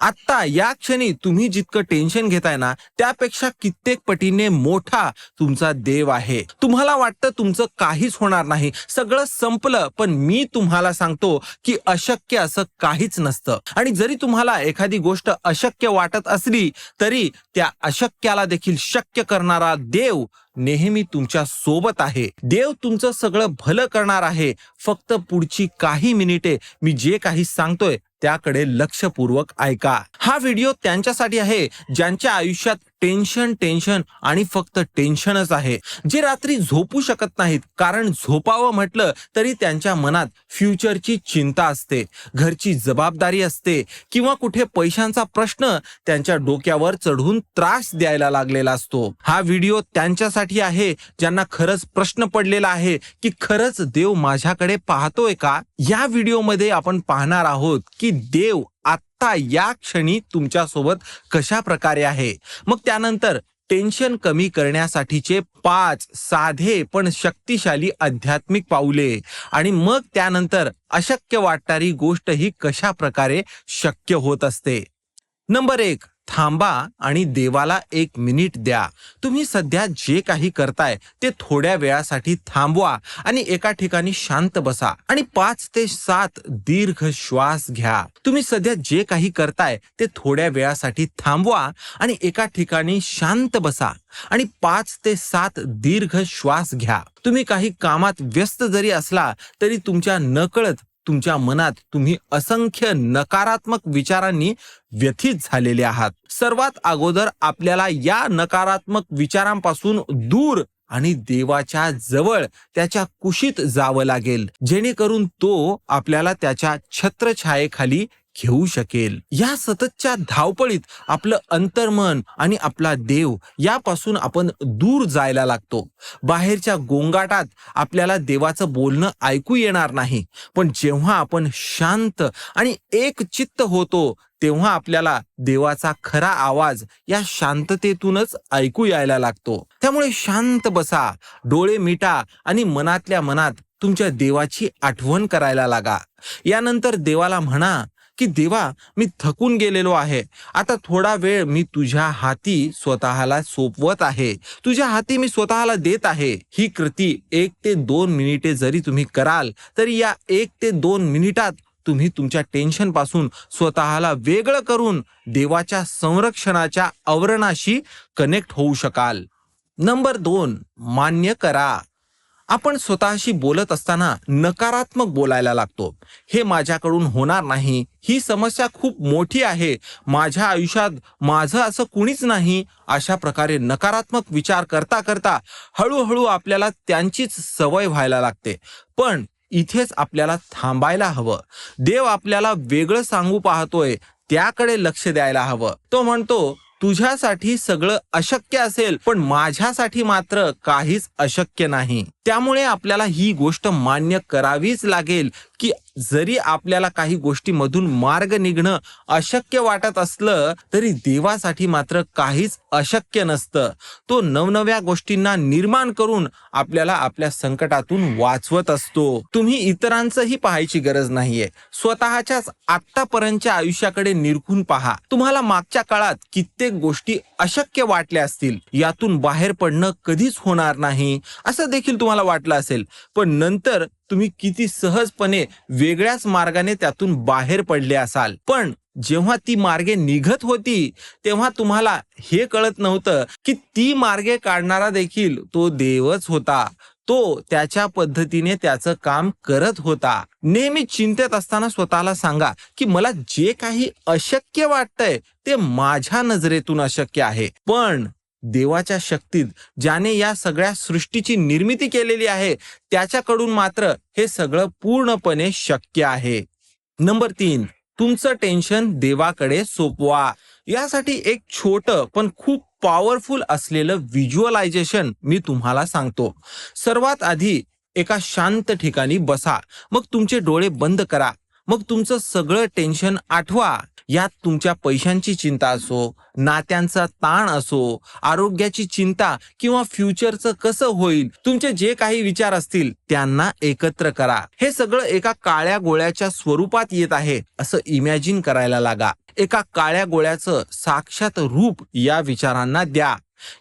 आता या क्षणी तुम्ही जितकं टेन्शन घेताय ना, त्यापेक्षा कित्येक पटीने मोठा तुमचा देव आहे. तुम्हाला वाटतं तुमचं काहीच होणार नाही, सगळं संपलं, पण मी तुम्हाला सांगतो की अशक्य असं काहीच नसतं. आणि जरी तुम्हाला एखादी गोष्ट अशक्य वाटत असली तरी त्या अशक्याला देखील शक्य करणारा देव नेहमी तुमच्या सोबत आहे. देव तुमचं सगळं भलं करणार आहे. फक्त पुढची काही मिनिटे मी जे काही सांगतोय त्याकडे लक्षपूर्वक ऐका. हा व्हिडिओ त्यांच्यासाठी आहे ज्यांच्या आयुष्यात टेन्शन टेन्शन आणि फक्त टेन्शनच आहे, जे रात्री झोपू शकत नाहीत, कारण झोपावं म्हटलं तरी त्यांच्या मनात फ्युचरची चिंता असते, घरची जबाबदारी असते किंवा कुठे पैशांचा प्रश्न त्यांच्या डोक्यावर चढून त्रास द्यायला लागलेला असतो. हा व्हिडिओ त्यांच्यासाठी आहे ज्यांना खरंच प्रश्न पडलेला आहे की खरंच देव माझ्याकडे पाहतोय का. या व्हिडिओमध्ये आपण पाहणार आहोत की देव आता या क्षणी तुमच्या सोबत कशा प्रकारे आहे. मग त्यानंतर टेन्शन कमी करण्यासाठीचे 5 साधे पण शक्तिशाली आध्यात्मिक पाऊले, आणि मग त्यानंतर अशक्य वाटणारी गोष्ट ही कशा प्रकारे शक्य होत असते. नंबर 1, थांबा आणि देवाला 1 मिनिट द्या. तुम्ही सध्या जे काही करताय ते थोड्या वेळासाठी थांबवा आणि एका ठिकाणी शांत बसा आणि 5 ते 7 दीर्घ श्वास घ्या. तुम्ही सध्या जे काही करताय ते थोड्या वेळासाठी थांबवा आणि एका ठिकाणी शांत बसा आणि 5 ते 7 दीर्घ श्वास घ्या. तुम्ही काही कामात व्यस्त जरी असला तरी तुमच्या नकळत तुमच्या मनात तुम्ही असंख्य नकारात्मक विचारांनी व्यथित झालेले आहात. सर्वात अगोदर आपल्याला या नकारात्मक विचारांपासून दूर आणि देवाच्या जवळ त्याच्या कुशीत जावं लागेल, जेणेकरून तो आपल्याला त्याच्या छत्रछायेखाली घेऊ शकेल. या सततच्या धावपळीत आपलं अंतर्मन आणि आपला देव यापासून आपण दूर जायला लागतो. बाहेरच्या गोंगाटात आपल्याला देवाचं बोलणं ऐकू येणार नाही, पण जेव्हा आपण शांत आणि एकचित्त होतो तेव्हा आपल्याला देवाचा खरा आवाज या शांततेतूनच ऐकू यायला लागतो. त्यामुळे शांत बसा, डोळे मिटा आणि मनातल्या मनात तुमच्या देवाची आठवण करायला लागा. यानंतर देवाला म्हणा की देवा, मी थकून गेलेलो आहे, आता थोडा वेळ मी तुझ्या हाती स्वतःला सोपवत आहे, तुझ्या हाती मी स्वतःला देत आहे. ही कृती 1 ते 2 मिनिटे जरी तुम्ही कराल तरी या 1 ते 2 मिनिटात तुम्ही तुमच्या टेन्शन पासून स्वतःला वेगळं करून देवाच्या संरक्षणाच्या आवरणाशी कनेक्ट होऊ शकाल. नंबर 2, मान्य करा. आपण स्वतःशी बोलत असताना नकारात्मक बोलायला लागतो. हे माझ्याकडून होणार नाही, ही समस्या खूप मोठी आहे, माझ्या आयुष्यात माझं असं कुणीच नाही, अशा प्रकारे नकारात्मक विचार करता करता हळूहळू आपल्याला त्यांचीच सवय व्हायला लागते. पण इथेच आपल्याला थांबायला हवं. देव आपल्याला वेगळं सांगू पाहतोय, त्याकडे लक्ष द्यायला हवं. तो म्हणतो तुझ्यासाठी सगळं अशक्य असेल, पण माझ्यासाठी मात्र काहीच अशक्य नाही. त्यामुळे आपल्याला ही गोष्ट मान्य करावीच लागेल की जरी आपल्याला काही गोष्टीमधून मार्ग निघणं अशक्य वाटत असलं तरी देवासाठी मात्र काहीच अशक्य नसतं. तो नवनव्या गोष्टींना निर्माण करून आपल्याला आपल्या संकटातून वाचवत असतो. तुम्ही इतरांचंही पाहायची गरज नाहीये, स्वतःच्याच आतापर्यंतच्या आयुष्याकडे निरखून पहा. तुम्हाला मागच्या काळात कित्येक गोष्टी अशक्य वाटल्या असतील, यातून बाहेर पडणं कधीच होणार नाही असं देखील तुम्हाला वाटलं असेल, पण नंतर तुम्ही किती सहजपणे वेगळ्याच मार्गाने त्यातून बाहेर पडले असाल. पण जेव्हा ती मार्गे निघत होती तेव्हा तुम्हाला हे कळत नव्हतं की ती मार्गे काढणारा देखील तो देवच होता. तो त्याच्या पद्धतीने त्याचं काम करत होता. नेहमी चिंतेत असताना स्वतःला सांगा की मला जे काही अशक्य वाटतंय ते माझ्या नजरेतून अशक्य आहे, पण देवाच्या शक्तीत, ज्याने या सगळ्या सृष्टीची निर्मिती केलेली आहे, त्याच्याकडून मात्र हे सगळं पूर्णपणे शक्य आहे. नंबर 3, तुमचं टेन्शन देवाकडे सोपवा. यासाठी एक छोटं पण खूप पॉवरफुल असलेलं व्हिज्युअलायझेशन मी तुम्हाला सांगतो. सर्वात आधी एका शांत ठिकाणी बसा, मग तुमचे डोळे बंद करा, मग तुमचं सगळं टेन्शन आठवा. यात तुमच्या पैशांची चिंता असो, नात्यांचा ताण असो, आरोग्याची चिंता किंवा फ्युचरचं कसं होईल, तुमचे जे काही विचार असतील त्यांना एकत्र करा. हे सगळं एका काळ्या गोळ्याच्या स्वरूपात येत आहे असं इमॅजिन करायला लागा. एका काळ्या गोळ्याचं साक्षात रूप या विचारांना द्या.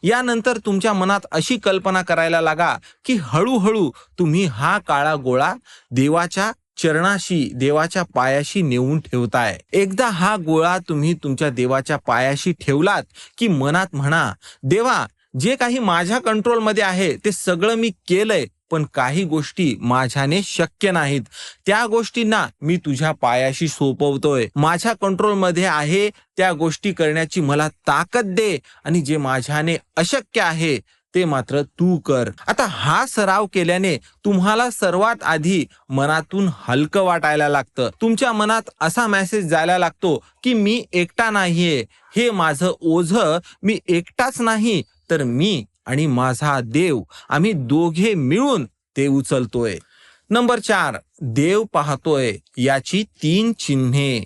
यानंतर तुमच्या मनात अशी कल्पना करायला लागा की हळूहळू तुम्ही हा काळा गोळा देवाच्या चरणाशी, देवाच्या पायाशी नेऊन ठेवताय. एकदा हा गोळा तुम्ही तुमच्या देवाच्या पायाशी ठेवलात की मनात म्हणा, देवा, जे काही माझ्या कंट्रोलमध्ये आहे ते सगळं मी केलंय, पण काही गोष्टी माझ्याने शक्य नाहीत. त्या गोष्टींना मी तुझ्या पायाशी सोपवतोय. माझ्या कंट्रोलमध्ये आहे त्या गोष्टी करण्याची मला ताकद दे, आणि जे माझ्याने अशक्य आहे ते मात्र तू कर. आता हा सराव केल्याने तुम्हाला सर्वात आधी मनातून हलकं वाटायला लागतं. तुमच्या मनात असा मेसेज जायला लागतो की मी एकटा नाहीये. हे माझं ओझं मी एकटाच नाही, तर मी आणि माझा देव, आम्ही दोघे मिळून ते उचलतोय. नंबर 4, देव पाहतोय याची 3 चिन्हे.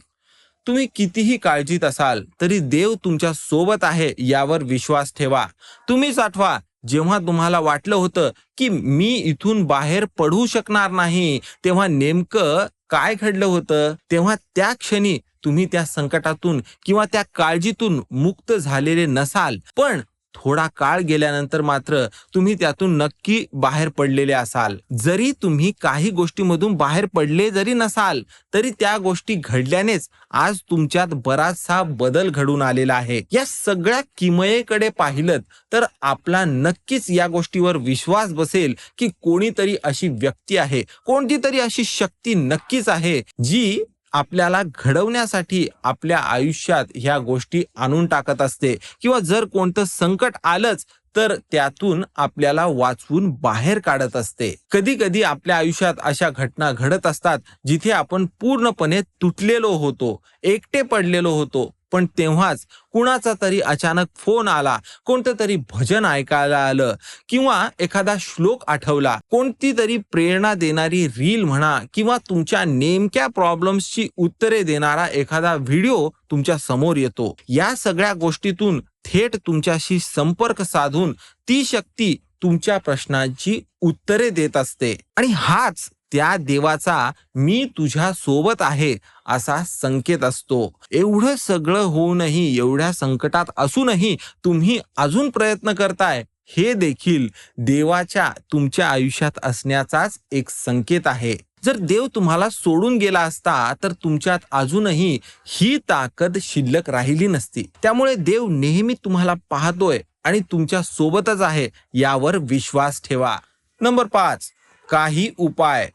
तुम्ही कितीही काळजीत असाल तरी देव तुमच्या सोबत आहे यावर विश्वास ठेवा. तुम्हीच आठवा, जेव्हा तुम्हाला वाटलं होतं की मी इथून बाहेर पडू शकणार नाही, तेव्हा नेमकं काय घडलं होतं? तेव्हा त्या क्षणी तुम्ही त्या संकटातून किंवा त्या काळजीतून मुक्त झालेले नसाल, पण थोडा काळ गेल्यानंतर मात्र तुम्ही त्यातून नक्की बाहेर पडलेले असाल. जरी तुम्ही काही गोष्टीमधून बाहेर पडले जरी नसाल, तरी त्या गोष्टी घडल्यानेच आज तुमच्यात बराचसा बदल घडून आलेला आहे. या सगळ्या किमयेकडे पाहिलं तर आपला नक्कीच या गोष्टीवर विश्वास बसेल की कोणीतरी अशी व्यक्ती आहे, कोणती तरी अशी शक्ती नक्कीच आहे जी आपल्याला घडवण्यासाठी आपल्या आयुष्यात ह्या गोष्टी आणून टाकत असते, किंवा जर कोणतं संकट आलंच तर त्यातून आपल्याला वाचवून बाहेर काढत असते. कधी कधी आपल्या आयुष्यात अशा घटना घडत असतात जिथे आपण पूर्णपणे तुटलेलो होतो, एकटे पडलेलो होतो, पण तेव्हाच कुणाचा तरी अचानक फोन आला, कोणतं तरी भजन ऐकायला आलं, किंवा एखादा श्लोक आठवला, कोणती तरी प्रेरणा देणारी रील म्हणा, किंवा तुमच्या नेमक्या प्रॉब्लेम्सची उत्तरे देणारा एखादा व्हिडिओ तुमच्या समोर येतो. या सगळ्या गोष्टीतून थेट तुमच्याशी संपर्क साधून ती शक्ती तुमच्या प्रश्नांची उत्तरे देत असते. आणि हाच त्या देवाचा मी तुझ्या सोबत आहे असा संकेत असतो. एवढं सगळं होऊनही, एवढ्या संकटात असूनही तुम्ही अजून प्रयत्न करताय, हे देखील देवाच्या तुमच्या आयुष्यात असण्याचाच एक संकेत आहे. जर देव तुम्हाला सोडून गेला असता तर तुमच्यात अजूनही ही ताकद शिल्लक राहिली नसती. त्यामुळे देव नेहमी तुम्हाला पाहतोय आणि तुमच्या सोबतच आहे यावर विश्वास ठेवा. नंबर 5, काही उपाय.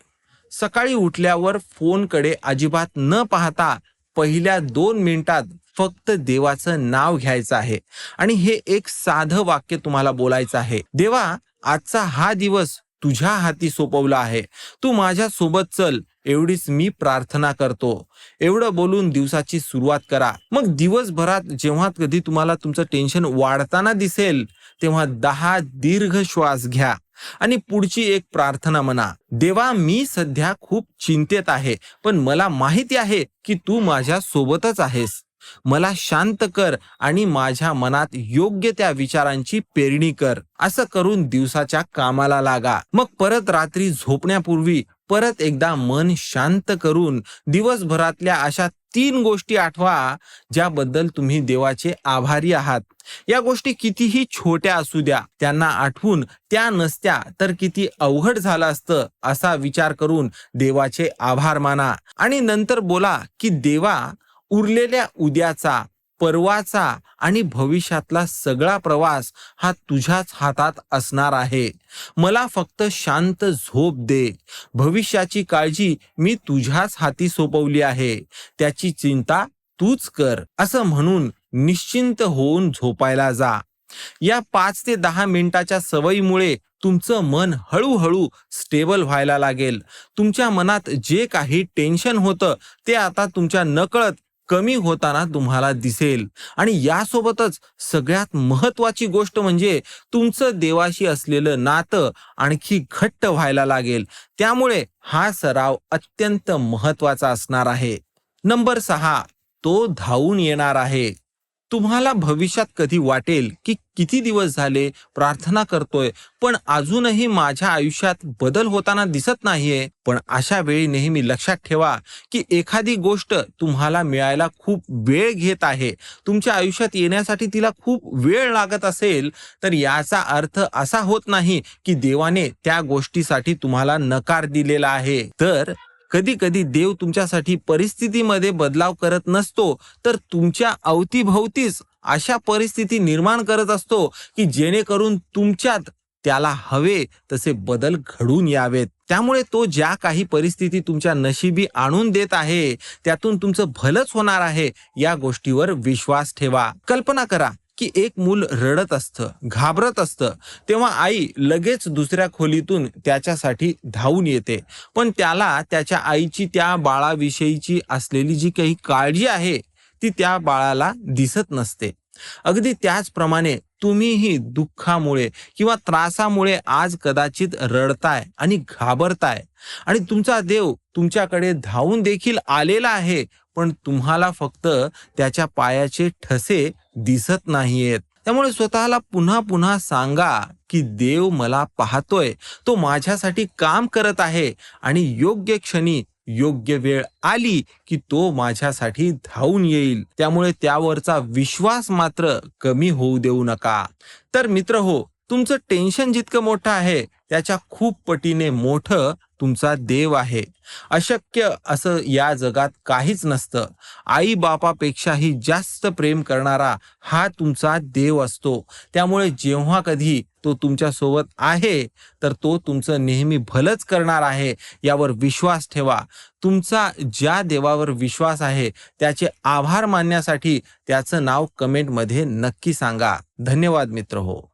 सकाळी उठल्यावर फोनकडे अजिबात न पाहता पहिल्या 2 मिनिटात फक्त देवाचं नाव घ्यायचं आहे, आणि हे एक साधं वाक्य तुम्हाला बोलायचं आहे. देवा, आजचा हा दिवस तुझ्या हाती सोपवला आहे, तू माझ्या सोबत चल, एवढीच मी प्रार्थना करतो. एवढं बोलून दिवसाची सुरुवात करा. मग दिवसभरात जेव्हा कधी तुम्हाला तुमचं टेन्शन वाढताना दिसेल, तेव्हा 10 दीर्घ श्वास घ्या आणि पुढची एक प्रार्थना म्हणा. देवा, मी सध्या खूप चिंतेत आहे, पण मला माहिती आहे की तू माझ्या सोबतच आहेस. मला शांत कर आणि माझ्या मनात योग्य त्या विचारांची पेरणी कर. असं करून दिवसाच्या कामाला लागा. मग परत रात्री झोपण्यापूर्वी परत एकदा मन शांत करून दिवसभरातल्या अशा 3 गोष्टी आठवा ज्याबद्दल तुम्ही देवाचे आभारी आहात. या गोष्टी कितीही छोट्या असू द्या, त्यांना आठवून त्या नसत्या तर किती अवघड झालं असतं असा विचार करून देवाचे आभार माना. आणि नंतर बोला की देवा, उरलेल्या उद्याचा, परवाचा आणि भविष्यातला सगळा प्रवास हा तुझ्याच हातात असणार आहे. मला फक्त शांत झोप दे. भविष्याची काळजी मी तुझ्याच हाती सोपवली आहे, त्याची चिंता तूच कर. असं म्हणून निश्चिंत होऊन झोपायला जा. या 5 ते 10 मिनिटाच्या सवयीमुळे तुमचं मन हळूहळू स्टेबल व्हायला लागेल. तुमच्या मनात जे काही टेन्शन होतं ते आता तुमच्या नकळत कमी होताना तुम्हाला दिसेल. आणि यासोबतच सगळ्यात महत्वाची गोष्ट म्हणजे तुमचं देवाशी असलेलं नातं आणखी घट्ट व्हायला लागेल. त्यामुळे हा सराव अत्यंत महत्वाचा असणार आहे. नंबर 6, तो धावून येणार आहे. तुम्हाला भविष्यात कधी वाटेल की किती दिवस झाले प्रार्थना करतोय, पण अजूनही माझ्या आयुष्यात बदल होताना दिसत नाहीये. पण अशा वेळी नेहमी लक्षात ठेवा की एखादी गोष्ट तुम्हाला मिळायला खूप वेळ घेत आहे, तुमच्या आयुष्यात येण्यासाठी तिला खूप वेळ लागत असेल, तर याचा अर्थ असा होत नाही की देवाने त्या गोष्टीसाठी तुम्हाला नकार दिलेला आहे. तर कधी कधी देव तुमच्यासाठी परिस्थितीमध्ये बदलाव करत नसतो, तर तुमच्या अवतीभवतीच अशा परिस्थिती निर्माण करत असतो की जेणेकरून तुमच्यात त्याला हवे तसे बदल घडून यावेत. त्यामुळे तो ज्या काही परिस्थिती तुमच्या नशिबी आणून देत आहे, त्यातून तुमचं भलंच होणार आहे, या गोष्टीवर विश्वास ठेवा. कल्पना करा की एक मूल रडत असतं, घाबरत असतं, तेव्हा आई लगेच दुसऱ्या खोलीतून त्याच्यासाठी धावून येते. पण त्याला त्याच्या आईची त्या बाळाविषयीची असलेली जी काही काळजी आहे ती त्या बाळाला दिसत नसते. अगदी त्याचप्रमाणे तुम्हीही दुःखामुळे किंवा त्रासामुळे आज कदाचित रडताय आणि घाबरताय, आणि तुमचा देव तुमच्याकडे धावून देखील आलेला आहे, पण तुम्हाला फक्त त्याच्या पायाचे ठसे दिसत नाहीयेत. त्यामुळे स्वतःला पुन्हा पुन्हा सांगा की देव मला पाहतोय, तो माझ्यासाठी काम करत आहे, आणि योग्य क्षणी योग्य वेळ आली की तो माझ्यासाठी धावून येईल. त्यामुळे त्यावरचा विश्वास मात्र कमी होऊ देऊ नका. तर मित्र हो, तुमचं टेन्शन जितकं मोठं आहे त्याच्या खूप पटीने मोठं तुमचा देव आहे. अशक्य असं या जगात काहीच नसतं. आई बापापेक्षाही जास्त प्रेम करणारा हा तुमचा देव असतो. त्यामुळे जेव्हा कधी तो तुमच्या सोबत आहे, तर तो तुमचं नेहमी भलंच करणार आहे, यावर विश्वास ठेवा. तुमचा ज्या देवावर विश्वास आहे त्याचे आभार मानण्यासाठी त्याचं नाव कमेंटमध्ये नक्की सांगा. धन्यवाद मित्र हो.